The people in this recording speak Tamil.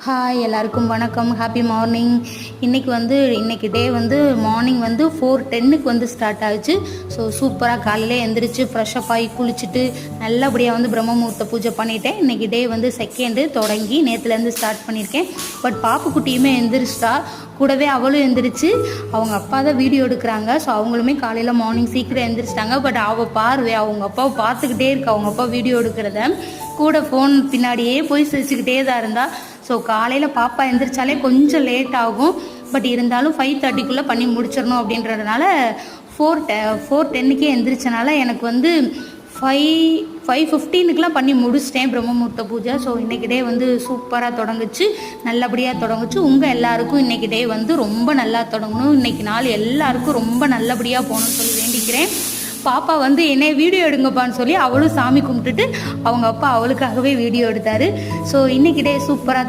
ஹாய் எல்லாருக்கும் வணக்கம், ஹாப்பி மார்னிங். இன்றைக்கி டே மார்னிங் 4:10க்கு ஸ்டார்ட் ஆகிடுச்சு. ஸோ சூப்பராக காலையிலே எழுந்திரிச்சு ஃப்ரெஷ்அப் ஆகி குளிச்சுட்டு நல்லபடியாக பிரம்ம முகூர்த்த பூஜை பண்ணிட்டேன். இன்றைக்கி டே செகண்டு தொடங்கி நேற்றுலேருந்து ஸ்டார்ட் பண்ணியிருக்கேன். பட் பாப்புக்குட்டியுமே எந்திரிச்சிட்டா, கூடவே அவளும் எந்திரிச்சு அவங்க அப்பா தான் வீடியோ எடுக்கிறாங்க. ஸோ அவங்களுமே காலையில் மார்னிங் சீக்கிரம் எந்திரிச்சிட்டாங்க. பட் அவள் பார்வை அவங்க அப்பாவை பார்த்துக்கிட்டே இருக்கா, அவங்க அப்பா வீடியோ எடுக்கிறத. கூட ஃபோன் பின்னாடியே போய் சிரிச்சுக்கிட்டே தான் இருந்தா. ஸோ காலையில் பாப்பா எந்திரிச்சாலே கொஞ்சம் லேட் ஆகும். பட் இருந்தாலும் 5:30க்குள்ளே பண்ணி முடிச்சிடணும் அப்படின்றதுனால 4:10க்கே எந்திரிச்சனால எனக்கு 5:15க்குலாம் பண்ணி முடிச்சிட்டேன் பிரம்ம முகூர்த்த பூஜை. ஸோ இன்றைக்கி டே சூப்பராக தொடங்குச்சு, நல்லபடியாக தொடங்குச்சு. உங்கள் எல்லாருக்கும் இன்றைக்கி டே ரொம்ப நல்லா தொடங்கணும், இன்றைக்கி நாள் எல்லாருக்கும் ரொம்ப நல்லபடியாக போகணும்னு சொல்லி வேண்டிக்கிறேன். பாப்பா என்னை வீடியோ எடுங்கப்பான்னு சொல்லி அவளும் சாமி கும்பிட்டுட்டு அவங்க அப்பா அவளுக்காகவே வீடியோ எடுத்தார். ஸோ இன்றைக்கி டே சூப்பராக